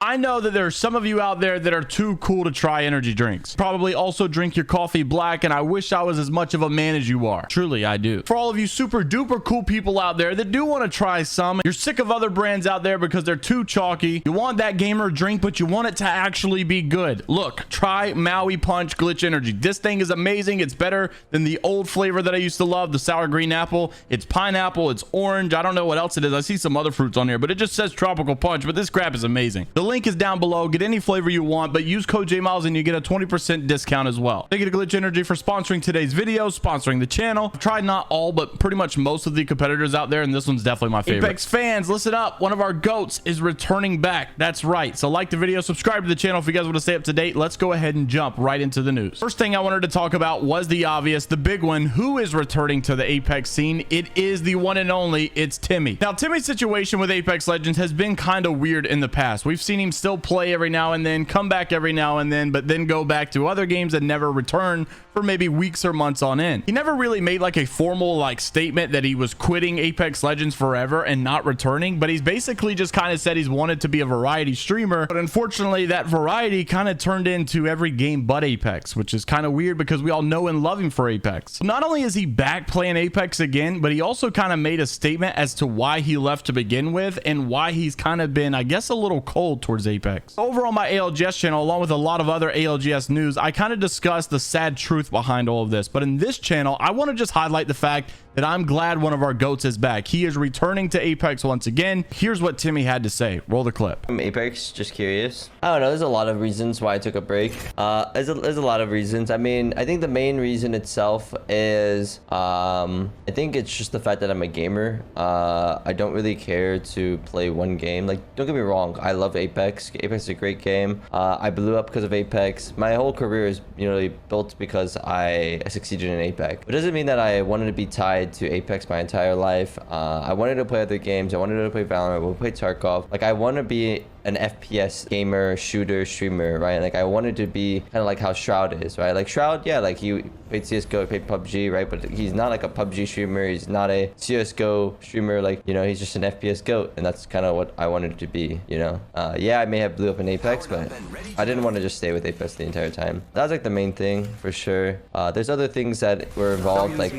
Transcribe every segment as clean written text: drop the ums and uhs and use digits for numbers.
I know that there are some of you out there that are too cool to try energy drinks. Probably also drink your coffee black, and I wish I was as much of a man as you are. Truly, I do. For all of you super duper cool people out there that do want to try some, you're sick of other brands out there because they're too chalky. You want that gamer drink, but you want it to actually be good. Look, try Maui Punch Glytch Energy. This thing is amazing. It's better than the old flavor that I used to love, the sour green apple. It's pineapple, it's orange. I don't know what else it is. I see some other fruits on here, but it just says tropical punch. But this crap is amazing. The link is down below. Get any flavor you want, but use code JMeyels and you get a 20% discount as well. Thank you to Glytch Energy for sponsoring today's video, sponsoring the channel. I've tried not all, but pretty much most of the competitors out there, and this one's definitely my favorite. Apex fans, listen up. One of our GOATs is returning back. That's right. So like the video, subscribe to the channel if you guys want to stay up to date. Let's go ahead and jump right into the news. First thing I wanted to talk about was the obvious, the big one. Who is returning to the Apex scene? It is the one and only iiTzTimmy. Now, Timmy's situation with Apex Legends has been kind of weird in the past. We've seen him still play every now and then, come back every now and then, but then go back to other games and never return for maybe weeks or months on end. He never really made like a formal statement that he was quitting Apex Legends forever and not returning, but he's basically just kind of said he's wanted to be a variety streamer. But unfortunately, that variety kind of turned into every game but Apex, which is kind of weird because we all know and love him for Apex. Not only is he back playing Apex again, but he also kind of made a statement as to why he left to begin with and why he's kind of been, I guess, a little cold towards Apex. Over on my ALGS channel, along with a lot of other ALGS news, I kind of discussed the sad truth behind all of this. But in this channel, I want to just highlight the fact that I'm glad one of our GOATs is back. He is returning to Apex once again. Here's what Timmy had to say. Roll the clip. Apex, just curious. I don't know. There's a lot of reasons why I took a break. There's a lot of reasons. I mean, I think the main reason itself is, I think it's just the fact that I'm a gamer. I don't really care to play one game. Like, don't get me wrong. I love Apex. Apex is a great game. I blew up because of Apex. My whole career is, built because I succeeded in Apex. It doesn't mean that I wanted to be tied to Apex my entire life. I wanted to play other games. I wanted to play Valorant. We'll play Tarkov. Like, I want to be an FPS gamer, shooter, streamer, right? Like, I wanted to be kind of like how Shroud is, right? Like Shroud, yeah, like he played CSGO, he played PUBG, right? But he's not like a PUBG streamer. He's not a CSGO streamer. Like, he's just an FPS goat. And that's kind of what I wanted to be, Yeah, I may have blew up in Apex, but I didn't want to just stay with Apex the entire time. That was like the main thing for sure. There's other things that were involved. Like,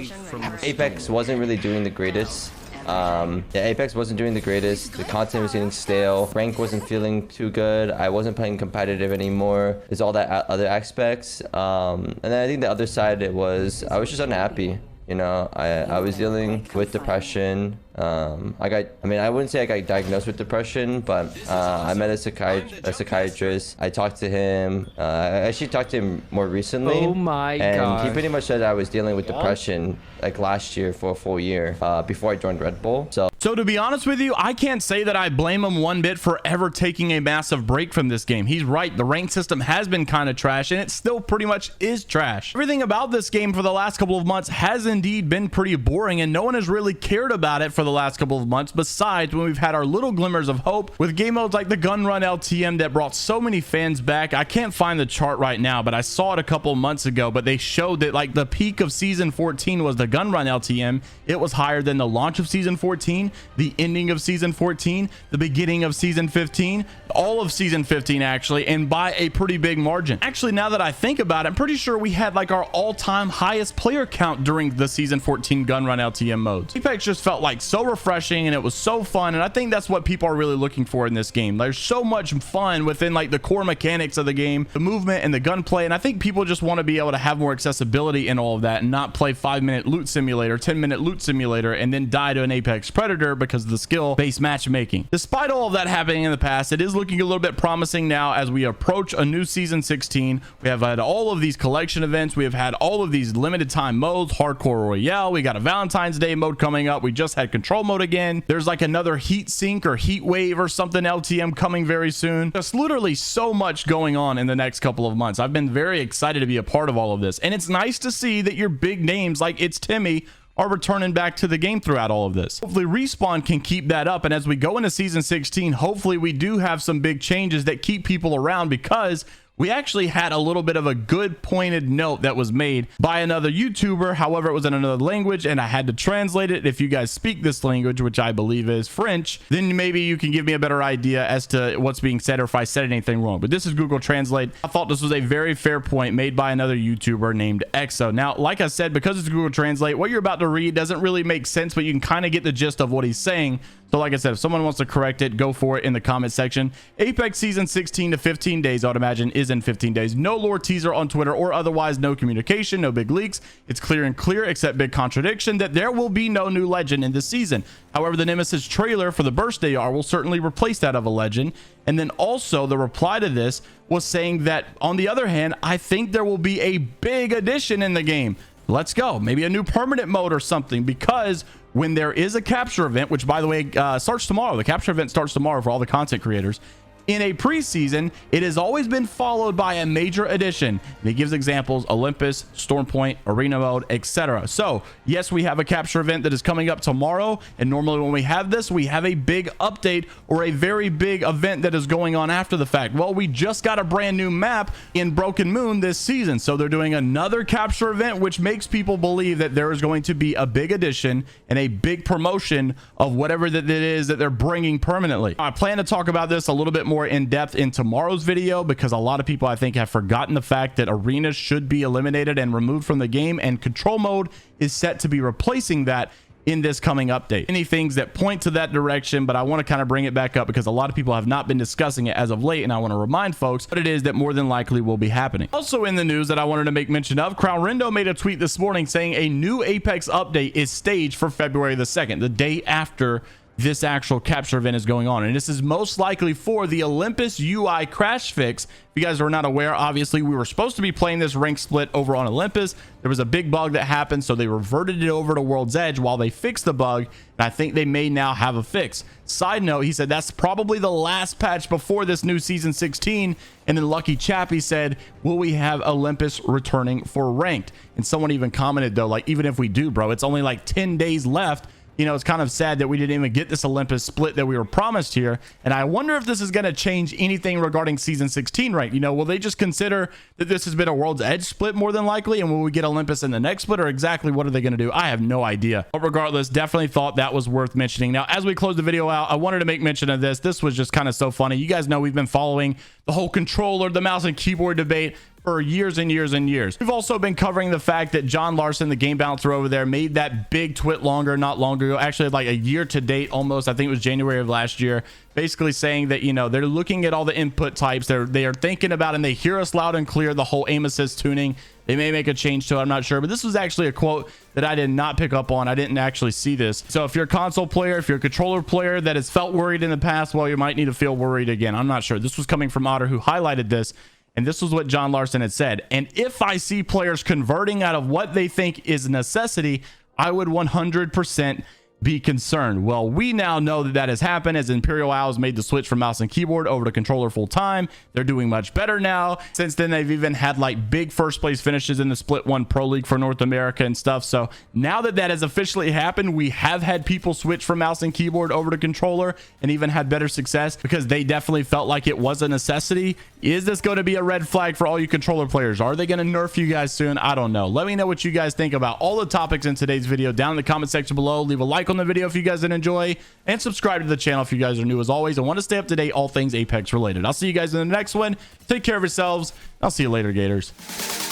Apex wasn't really doing the greatest. Yeah, Apex wasn't doing the greatest. The content was getting stale. Rank wasn't feeling too good. I wasn't playing competitive anymore. There's all that other aspects. And then I think the other side, I was just unhappy. I was dealing with depression. I wouldn't say I got diagnosed with depression, but I met a psychiatrist. I talked to him. I actually talked to him more recently. Oh my God. And he pretty much said I was dealing with depression like last year for a full year before I joined Red Bull. So to be honest with you, I can't say that I blame him one bit for ever taking a massive break from this game. He's right. The rank system has been kind of trash, and it still pretty much is trash. Everything about this game for the last couple of months has indeed been pretty boring, and no one has really cared about it for the last couple of months, besides when we've had our little glimmers of hope with game modes like the gun run LTM that brought so many fans back. I can't find the chart right now, but I saw it a couple of months ago, but they showed that like the peak of season 14 was the gun run LTM. It was higher than the launch of season 14, the ending of season 14, the beginning of season 15, all of season 15 actually, and by a pretty big margin. Actually, now that I think about it, I'm pretty sure we had like our all-time highest player count during the season 14 gun run LTM modes. Apex just felt like so refreshing, and it was so fun, and I think that's what people are really looking for in this game. There's so much fun within like the core mechanics of the game, the movement and the gunplay, and I think people just want to be able to have more accessibility in all of that and not play 5-minute loot simulator, 10-minute loot simulator, and then die to an Apex Predator because of the skill-based matchmaking. Despite all of that happening in the past, it is looking a little bit promising now as we approach a new season 16. We have had all of these collection events. We have had all of these limited time modes, hardcore royale. We got a Valentine's Day mode coming up. We just had control mode again. There's like another heat sink or heat wave or something LTM coming very soon. Just literally so much going on in the next couple of months. I've been very excited to be a part of all of this, and it's nice to see that your big names like iiTzTimmy are returning back to the game throughout all of this. Hopefully Respawn can keep that up, and as we go into season 16, hopefully we do have some big changes that keep people around, because we actually had a little bit of a good pointed note that was made by another YouTuber. However, it was in another language and I had to translate it. If you guys speak this language, which I believe is French, then maybe you can give me a better idea as to what's being said or if I said anything wrong. But this is Google Translate. I thought this was a very fair point made by another YouTuber named Exo. Now, like I said, because it's Google Translate, what you're about to read doesn't really make sense, but you can kind of get the gist of what he's saying. So like I said, if someone wants to correct it, go for it in the comment section. Apex season 16 to 15 days, I would imagine, is in 15 days. No lore teaser on Twitter or otherwise, no communication, no big leaks. It's clear and clear, except big contradiction, that there will be no new legend in this season. However, the Nemesis trailer for the birthday R will certainly replace that of a legend. And then also the reply to this was saying that, on the other hand, I think there will be a big addition in the game. Let's go. Maybe a new permanent mode or something, because when there is a capture event, which by the way starts tomorrow, the capture event starts tomorrow for all the content creators. In a preseason, it has always been followed by a major addition. And it gives examples: Olympus, Stormpoint, Arena Mode, etc. So yes, we have a capture event that is coming up tomorrow. And normally when we have this, we have a big update or a very big event that is going on after the fact. Well, we just got a brand new map in Broken Moon this season. So they're doing another capture event, which makes people believe that there is going to be a big addition and a big promotion of whatever that it is that they're bringing permanently. I plan to talk about this a little bit more in depth in tomorrow's video, because a lot of people, I think, have forgotten the fact that arenas should be eliminated and removed from the game, and control mode is set to be replacing that in this coming update. Any things that point to that direction, but I want to kind of bring it back up because a lot of people have not been discussing it as of late, and I want to remind folks what it is that more than likely will be happening. Also in the news that I wanted to make mention of, Crown Rendo made a tweet this morning saying a new Apex update is staged for February the 2nd, the day after this actual capture event is going on, and this is most likely for the Olympus UI crash fix. If you guys are not aware, obviously we were supposed to be playing this rank split over on Olympus. There was a big bug that happened, so they reverted it over to World's Edge while they fixed the bug, and I think they may now have a fix. Side note, he said that's probably the last patch before this new season 16. And then Lucky Chappie said, will we have Olympus returning for ranked? And someone even commented, though, like, even if we do, bro, it's only like 10 days left. You know, it's kind of sad that we didn't even get this Olympus split that we were promised here. And I wonder if this is going to change anything regarding season 16, right? You know, will they just consider that this has been a World's Edge split more than likely? And will we get Olympus in the next split, or exactly what are they going to do? I have no idea. But regardless, definitely thought that was worth mentioning. Now, as we close the video out, I wanted to make mention of this. This was just kind of so funny. You guys know we've been following the whole controller, the mouse and keyboard debate for years and years and years. We've also been covering the fact that John Larson, the game bouncer over there, made that big twit not long ago, actually like a year to date almost. I think it was January of last year, basically saying that, you know, they're looking at all the input types. They are thinking about, and they hear us loud and clear, the whole aim assist tuning. They may make a change to it, I'm not sure, but this was actually a quote that I did not pick up on. I didn't actually see this. So if you're a console player, if you're a controller player that has felt worried in the past, well, you might need to feel worried again. I'm not sure. This was coming from Otter, who highlighted this. And this was what John Larson had said. And if I see players converting out of what they think is a necessity, I would 100% be concerned. Well, we now know that that has happened, as Imperial Owls made the switch from mouse and keyboard over to controller full time. They're doing much better now. Since then, they've even had like big first place finishes in the Split 1 Pro League for North America and stuff. So now that that has officially happened, we have had people switch from mouse and keyboard over to controller and even had better success because they definitely felt like it was a necessity. Is this going to be a red flag for all you controller players? Are they going to nerf you guys soon? I don't know. Let me know what you guys think about all the topics in today's video down in the comment section below. Leave a like on the video if you guys did enjoy, and subscribe to the channel if you guys are new as always and want to stay up to date all things Apex related. I'll see you guys in the next one. Take care of yourselves. I'll see you later, Gators.